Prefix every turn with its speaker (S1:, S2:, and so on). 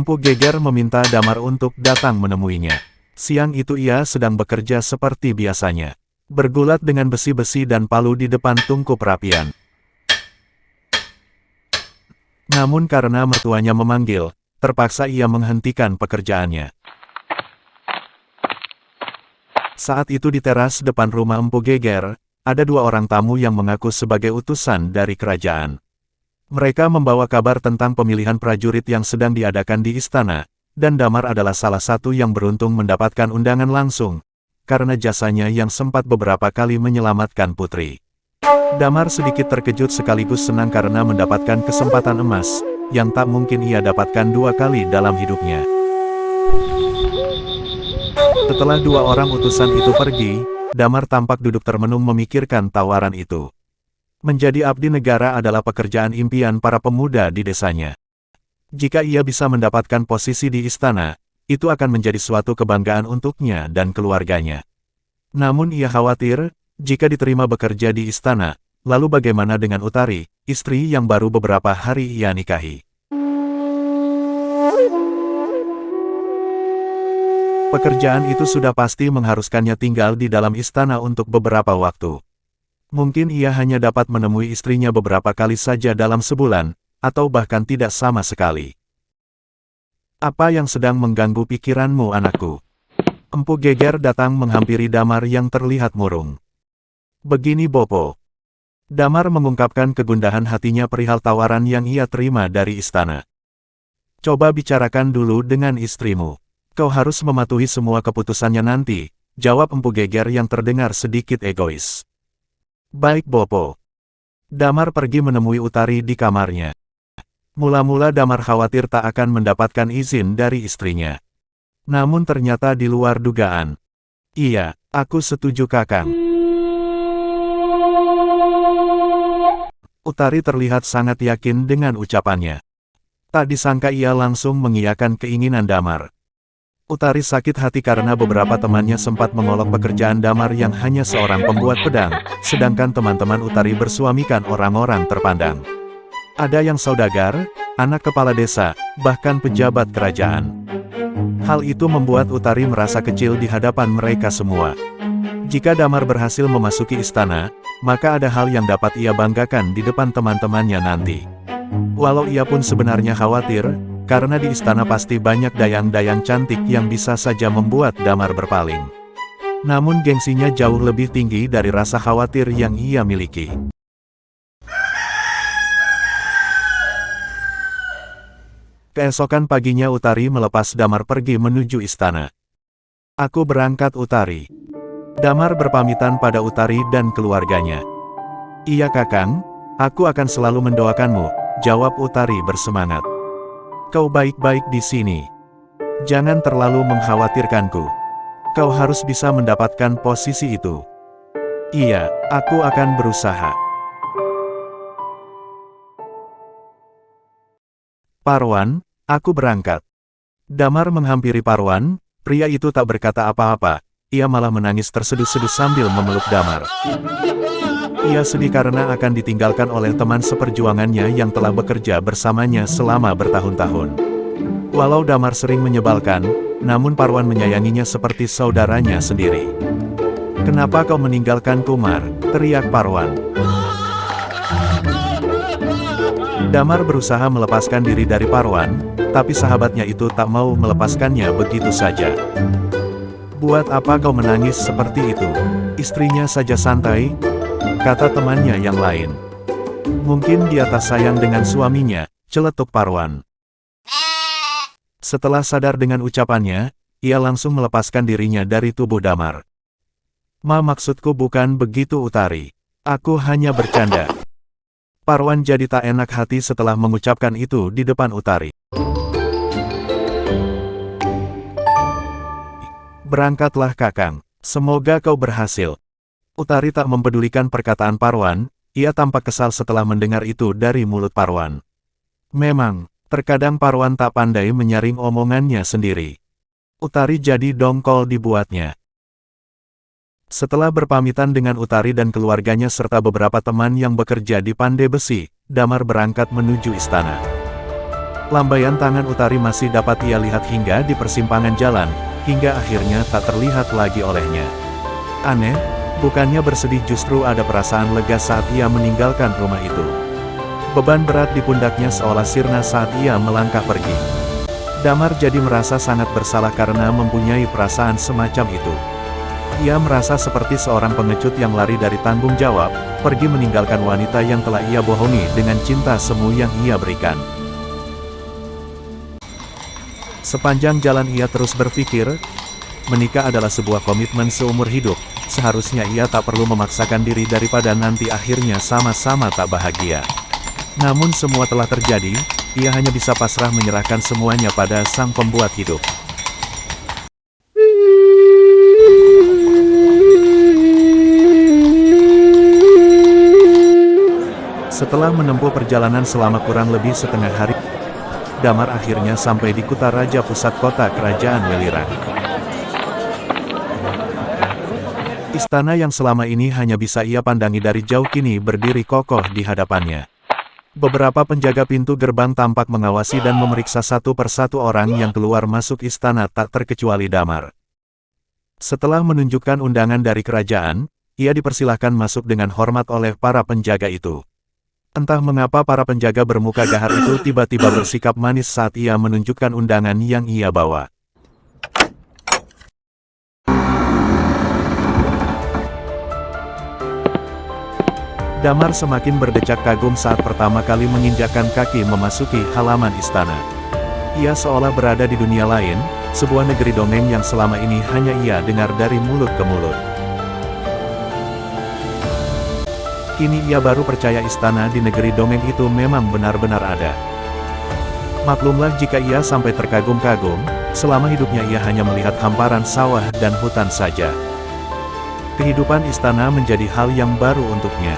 S1: Empu Geger meminta Damar untuk datang menemuinya. Siang itu ia sedang bekerja seperti biasanya, bergulat dengan besi-besi dan palu di depan tungku perapian. Namun karena mertuanya memanggil, terpaksa ia menghentikan pekerjaannya. Saat itu di teras depan rumah Empu Geger, ada dua orang tamu yang mengaku sebagai utusan dari kerajaan. Mereka membawa kabar tentang pemilihan prajurit yang sedang diadakan di istana, dan Damar adalah salah satu yang beruntung mendapatkan undangan langsung, karena jasanya yang sempat beberapa kali menyelamatkan putri. Damar sedikit terkejut sekaligus senang karena mendapatkan kesempatan emas, yang tak mungkin ia dapatkan dua kali dalam hidupnya. Setelah dua orang utusan itu pergi, Damar tampak duduk termenung memikirkan tawaran itu. Menjadi abdi negara adalah pekerjaan impian para pemuda di desanya. Jika ia bisa mendapatkan posisi di istana, itu akan menjadi suatu kebanggaan untuknya dan keluarganya. Namun ia khawatir, jika diterima bekerja di istana, lalu bagaimana dengan Utari, istri yang baru beberapa hari ia nikahi. Pekerjaan itu sudah pasti mengharuskannya tinggal di dalam istana untuk beberapa waktu. Mungkin ia hanya dapat menemui istrinya beberapa kali saja dalam sebulan, atau bahkan tidak sama sekali. Apa yang sedang mengganggu pikiranmu, anakku? Empu Geger datang menghampiri Damar yang terlihat murung. Begini Bopo. Damar mengungkapkan kegundahan hatinya perihal tawaran yang ia terima dari istana. Coba bicarakan dulu dengan istrimu. Kau harus mematuhi semua keputusannya nanti, jawab Empu Geger yang terdengar sedikit egois. Baik Bopo. Damar pergi menemui Utari di kamarnya. Mula-mula Damar khawatir tak akan mendapatkan izin dari istrinya. Namun ternyata di luar dugaan. Iya, aku setuju Kakang. Utari terlihat sangat yakin dengan ucapannya. Tak disangka ia langsung mengiyakan keinginan Damar. Utari sakit hati karena beberapa temannya sempat mengolok pekerjaan Damar yang hanya seorang pembuat pedang, sedangkan teman-teman Utari bersuamikan orang-orang terpandang. Ada yang saudagar, anak kepala desa, bahkan pejabat kerajaan. Hal itu membuat Utari merasa kecil di hadapan mereka semua. Jika Damar berhasil memasuki istana, maka ada hal yang dapat ia banggakan di depan teman-temannya nanti. Walau ia pun sebenarnya khawatir, karena di istana pasti banyak dayang-dayang cantik yang bisa saja membuat Damar berpaling. Namun gengsinya jauh lebih tinggi dari rasa khawatir yang ia miliki. Keesokan paginya Utari melepas Damar pergi menuju istana. Aku berangkat Utari. Damar berpamitan pada Utari dan keluarganya. Iya Kakang, aku akan selalu mendoakanmu, jawab Utari bersemangat. Kau baik-baik di sini. Jangan terlalu mengkhawatirkanku. Kau harus bisa mendapatkan posisi itu. Iya, aku akan berusaha. Parwan, aku berangkat. Damar menghampiri Parwan, pria itu tak berkata apa-apa, ia malah menangis terseduh-seduh sambil memeluk Damar. Ia sedih karena akan ditinggalkan oleh teman seperjuangannya yang telah bekerja bersamanya selama bertahun-tahun. Walau Damar sering menyebalkan, namun Parwan menyayanginya seperti saudaranya sendiri. Kenapa kau meninggalkan Kumar? Teriak Parwan. Damar berusaha melepaskan diri dari Parwan, tapi sahabatnya itu tak mau melepaskannya begitu saja. Buat apa kau menangis seperti itu? Istrinya saja santai, kata temannya yang lain. Mungkin dia tak sayang dengan suaminya, celetuk Parwan. Setelah sadar dengan ucapannya, ia langsung melepaskan dirinya dari tubuh Damar. Maksudku bukan begitu Utari. Aku hanya bercanda. Parwan jadi tak enak hati setelah mengucapkan itu di depan Utari. Berangkatlah Kakang, semoga kau berhasil. Utari tak mempedulikan perkataan Parwan, ia tampak kesal setelah mendengar itu dari mulut Parwan. Memang, terkadang Parwan tak pandai menyaring omongannya sendiri. Utari jadi dongkol dibuatnya. Setelah berpamitan dengan Utari dan keluarganya serta beberapa teman yang bekerja di Pandai Besi, Damar berangkat menuju istana. Lambaian tangan Utari masih dapat ia lihat hingga di persimpangan jalan, hingga akhirnya tak terlihat lagi olehnya. Aneh, bukannya bersedih justru ada perasaan lega saat ia meninggalkan rumah itu. Beban berat di pundaknya seolah sirna saat ia melangkah pergi. Damar jadi merasa sangat bersalah karena mempunyai perasaan semacam itu. Ia merasa seperti seorang pengecut yang lari dari tanggung jawab, pergi meninggalkan wanita yang telah ia bohongi dengan cinta semu yang ia berikan. Sepanjang jalan ia terus berpikir, menikah adalah sebuah komitmen seumur hidup, seharusnya ia tak perlu memaksakan diri daripada nanti akhirnya sama-sama tak bahagia. Namun semua telah terjadi, ia hanya bisa pasrah menyerahkan semuanya pada sang pembuat hidup. Setelah menempuh perjalanan selama kurang lebih setengah hari, Damar akhirnya sampai di Kutaraja, pusat kota kerajaan Welirang. Istana yang selama ini hanya bisa ia pandangi dari jauh kini berdiri kokoh di hadapannya. Beberapa penjaga pintu gerbang tampak mengawasi dan memeriksa satu persatu orang yang keluar masuk istana tak terkecuali Damar. Setelah menunjukkan undangan dari kerajaan, ia dipersilahkan masuk dengan hormat oleh para penjaga itu. Entah mengapa para penjaga bermuka gahar itu tiba-tiba bersikap manis saat ia menunjukkan undangan yang ia bawa. Damar semakin berdecak kagum saat pertama kali menginjakkan kaki memasuki halaman istana. Ia seolah berada di dunia lain, sebuah negeri dongeng yang selama ini hanya ia dengar dari mulut ke mulut. Kini ia baru percaya istana di negeri dongeng itu memang benar-benar ada. Maklumlah jika ia sampai terkagum-kagum, selama hidupnya ia hanya melihat hamparan sawah dan hutan saja. Kehidupan istana menjadi hal yang baru untuknya.